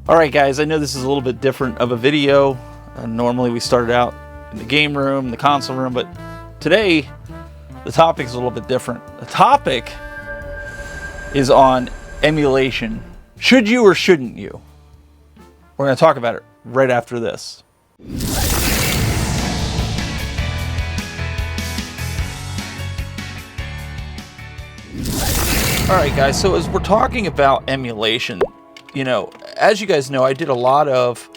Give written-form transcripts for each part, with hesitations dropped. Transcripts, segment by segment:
Alright guys, I know this is a little bit different of a video. Normally we started out in the game room, the console room, but today the topic is a little bit different. The topic is on emulation. Should you or shouldn't you? We're going to talk about it right after this. Alright guys, so as we're talking about emulation, you know, as you guys know, I did a lot of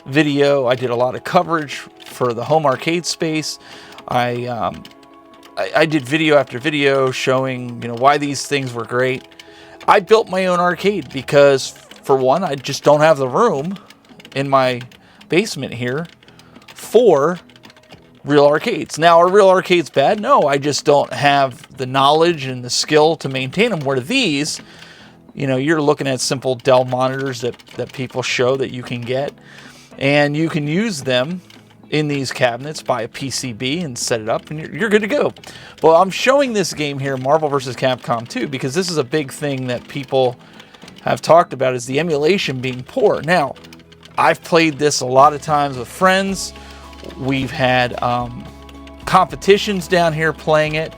video, I did a lot of coverage for the home arcade space. I did video after video showing, you know, why these things were great. I built my own arcade because, for one, I just don't have the room in my basement here for real arcades. Now, are real arcades bad? No, I just don't have the knowledge and the skill to maintain them. Where these, you know, you're looking at simple Dell monitors that people show that you can get, and you can use them in these cabinets, buy a PCB and set it up, and you're good to go. Well, I'm showing this game here, Marvel vs. Capcom 2, because this is a big thing that people have talked about, is the emulation being poor. Now, I've played this a lot of times with friends. We've had competitions down here playing it,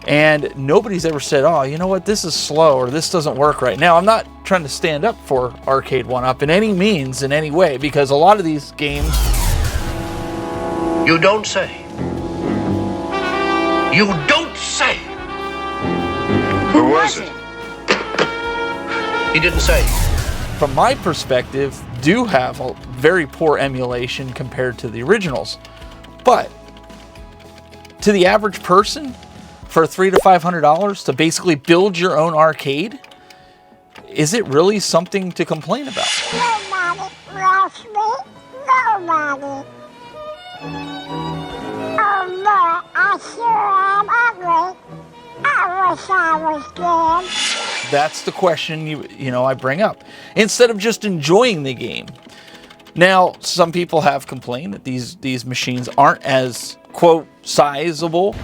and nobody's ever said, oh, you know what, this is slow, or this doesn't work right. Now, I'm not trying to stand up for Arcade 1-Up in any means, in any way, because a lot of these games... You don't say. You don't say. Who was it? He didn't say. From my perspective, do have a very poor emulation compared to the originals. But to the average person, for $300 to $500 to basically build your own arcade, is it really something to complain about? Nobody loves me. Nobody. Oh boy, I sure am ugly. I wish I was good. That's the question you know I bring up, instead of just enjoying the game. Now, some people have complained that these machines aren't as, quote, sizable.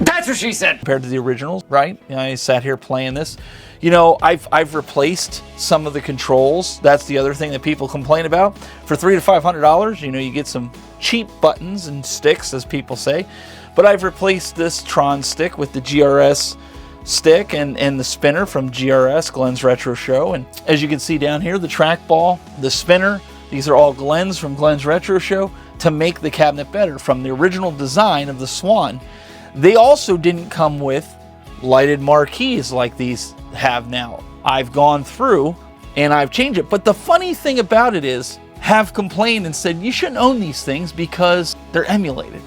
That's what she said! Compared to the originals, right? You know, I sat here playing this. You know, I've replaced some of the controls. That's the other thing that people complain about. For $300 to $500, you know, you get some cheap buttons and sticks, as people say. But I've replaced this Tron stick with the GRS stick and the spinner from GRS, Glenn's Retro Show. And as you can see down here, the trackball, the spinner, these are all Glenn's from Glenn's Retro Show to make the cabinet better from the original design of the Swan. They also didn't come with lighted marquees like these have now. I've gone through and I've changed it. But the funny thing about it is, have complained and said you shouldn't own these things because they're emulated.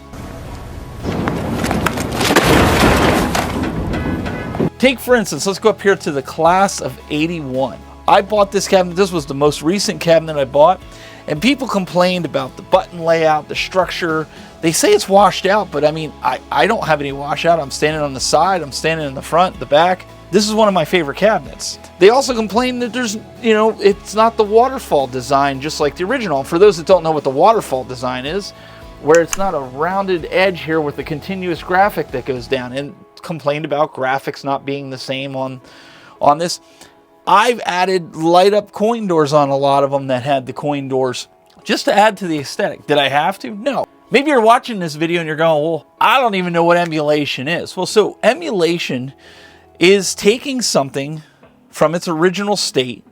Take, for instance, let's go up here to the class of 81. I bought this cabinet. This was the most recent cabinet I bought. And people complained about the button layout, the structure. They say it's washed out, but I mean, I don't have any washout. I'm standing on the side, I'm standing in the front, the back. This is one of my favorite cabinets. They also complain that there's, you know, it's not the waterfall design just like the original. For those that don't know what the waterfall design is, where it's not a rounded edge here with a continuous graphic that goes down, and complained about graphics not being the same on this. I've added light up coin doors on a lot of them that had the coin doors just to add to the aesthetic. Did I have to? No. Maybe you're watching this video and you're going, well, I don't even know what emulation is. Well, so emulation is taking something from its original state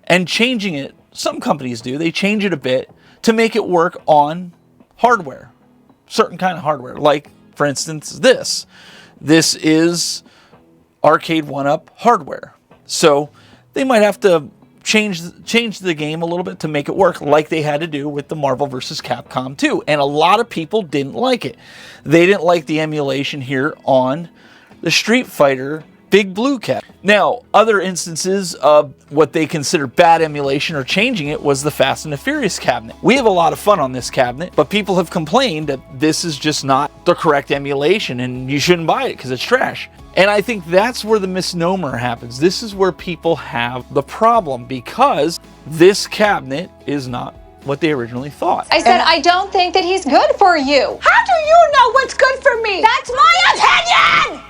and changing it. Some companies do. They change it a bit to make it work on hardware, certain kind of hardware. Like, for instance, this. This is Arcade 1-Up hardware. So they might have to change the game a little bit to make it work, like they had to do with the Marvel vs. Capcom 2. And a lot of people didn't like it. They didn't like the emulation here on the Street Fighter Big Blue cabinet. Now, other instances of what they consider bad emulation or changing it was the Fast and the Furious cabinet. We have a lot of fun on this cabinet, but people have complained that this is just not the correct emulation and you shouldn't buy it because it's trash. And I think that's where the misnomer happens. This is where people have the problem, because this cabinet is not what they originally thought. I said, I don't think that he's good for you. How do you know what's good for me? That's my opinion!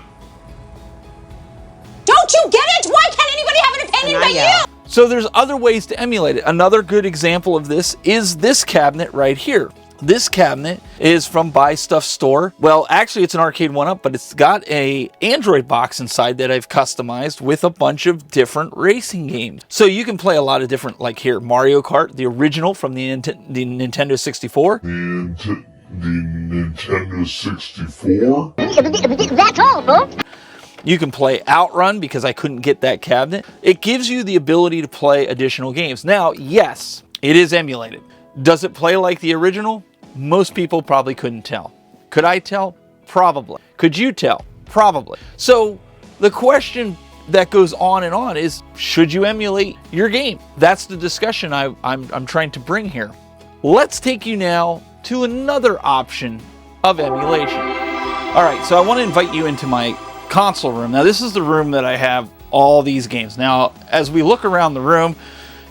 Don't you get it? Why can't anybody have an opinion but you? So there's other ways to emulate it. Another good example of this is this cabinet right here. This cabinet is from Buy Stuff Store. Well, actually it's an arcade 1-up, but it's got a Android box inside that I've customized with a bunch of different racing games. So you can play a lot of different, like here, Mario Kart, the original from the Nintendo 64. The Nintendo 64? That's all, folks. You can play Outrun because I couldn't get that cabinet. It gives you the ability to play additional games. Now, yes, it is emulated. Does it play like the original? Most people probably couldn't tell. Could I tell? Probably. Could you tell? Probably. So the question that goes on and on is, should you emulate your game? That's the discussion I'm trying to bring here. Let's take you now to another option of emulation. All right, so I want to invite you into my console room. Now this is the room that I have all these games. Now as we look around the room,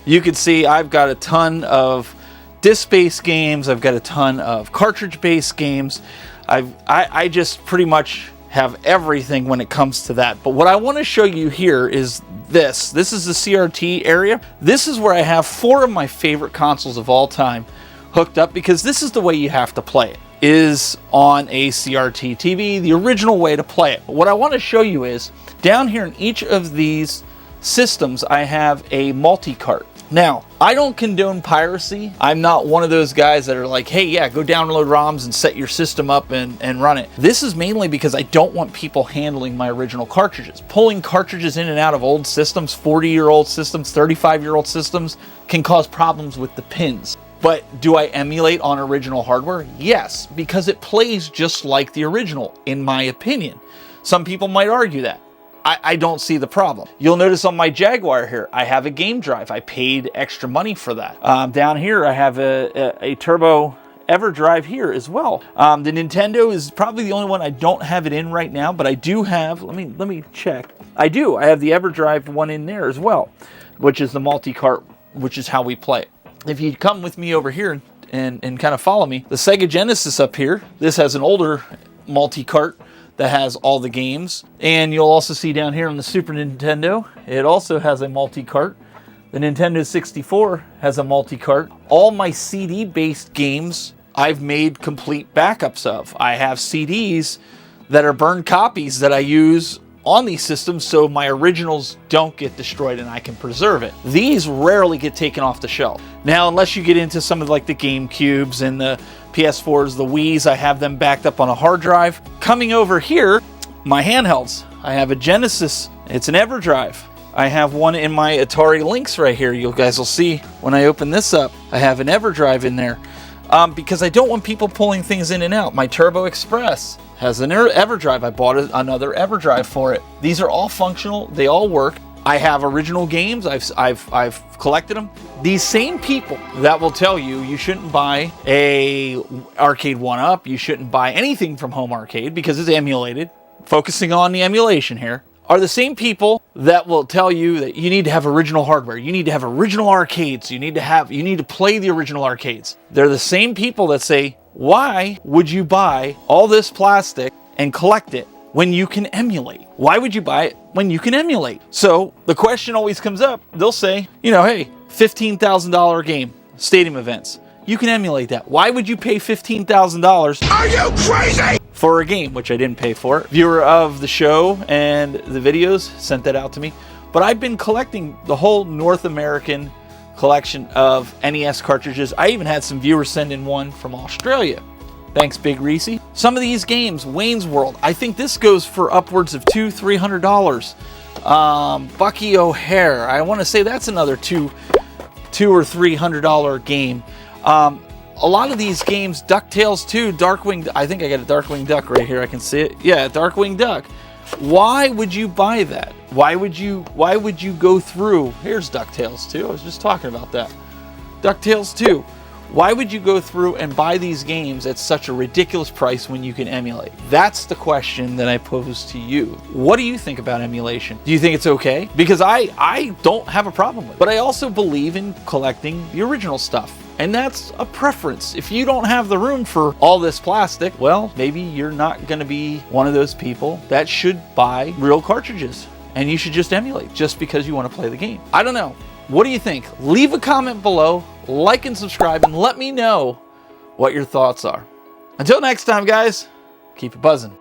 you can see I've got a ton of disc-based games, I've got a ton of cartridge-based games. I just pretty much have everything when it comes to that. But what I want to show you here is this. This is the CRT area. This is where I have 4 of my favorite consoles of all time hooked up, because this is the way you have to play it, is on a CRT TV, the original way to play it. But what I want to show you is, down here in each of these systems, I have a multi-cart. Now, I don't condone piracy. I'm not one of those guys that are like, hey, yeah, go download ROMs and set your system up and run it. This is mainly because I don't want people handling my original cartridges. Pulling cartridges in and out of old systems, 40-year-old systems, 35-year-old systems, can cause problems with the pins. But do I emulate on original hardware? Yes, because it plays just like the original, in my opinion. Some people might argue that. I don't see the problem. You'll notice on my Jaguar here, I have a game drive. I paid extra money for that. Down here, I have a Turbo EverDrive here as well. The Nintendo is probably the only one I don't have it in right now, but I do have, let me check. I do, I have the EverDrive one in there as well, which is the multi-cart, which is how we play it. If you come with me over here and kind of follow me, the Sega Genesis up here, this has an older multi-cart that has all the games. And you'll also see down here on the Super Nintendo, it also has a multi-cart. The Nintendo 64 has a multi-cart. All my CD-based games, I've made complete backups of. I have CDs that are burned copies that I use on these systems so my originals don't get destroyed and I can preserve it. These rarely get taken off the shelf. Now, unless you get into some of like the GameCubes and the PS4s, the Wiis, I have them backed up on a hard drive. Coming over here, my handhelds. I have a Genesis, it's an EverDrive. I have one in my Atari Lynx right here. You guys will see when I open this up, I have an EverDrive in there. Because I don't want people pulling things in and out. My Turbo Express has an EverDrive. I bought another EverDrive for it. These are all functional, they all work. I have original games, I've collected them. These same people that will tell you you shouldn't buy a arcade 1-up, you shouldn't buy anything from home arcade because it's emulated, focusing on the emulation here, are the same people that will tell you that you need to have original hardware, you need to have original arcades, you need to play the original arcades. They're the same people that say, why would you buy all this plastic and collect it when you can emulate? Why would you buy it when you can emulate? So the question always comes up. They'll say, you know, hey, $15,000 game, stadium events. You can emulate that. Why would you pay $15,000? Are you crazy? For a game, which I didn't pay for. Viewer of the show and the videos sent that out to me. But I've been collecting the whole North American collection of NES cartridges. I even had some viewers send in one from Australia. Thanks, Big Reese. Some of these games, Wayne's World, I think this goes for upwards of $200-300. Bucky O'Hare, I want to say that's another $200 or $300 game. A lot of these games, DuckTales 2, Darkwing, I think I got a Darkwing Duck right here, I can see it. Yeah, Darkwing Duck. Why would you buy that? Why would you go through, here's DuckTales 2, I was just talking about that. DuckTales 2. Why would you go through and buy these games at such a ridiculous price when you can emulate? That's the question that I pose to you. What do you think about emulation? Do you think it's okay? Because I don't have a problem with it. But I also believe in collecting the original stuff. And that's a preference. If you don't have the room for all this plastic, well, maybe you're not going to be one of those people that should buy real cartridges. And you should just emulate just because you want to play the game. I don't know. What do you think? Leave a comment below, like and subscribe, and let me know what your thoughts are. Until next time, guys, keep it buzzing.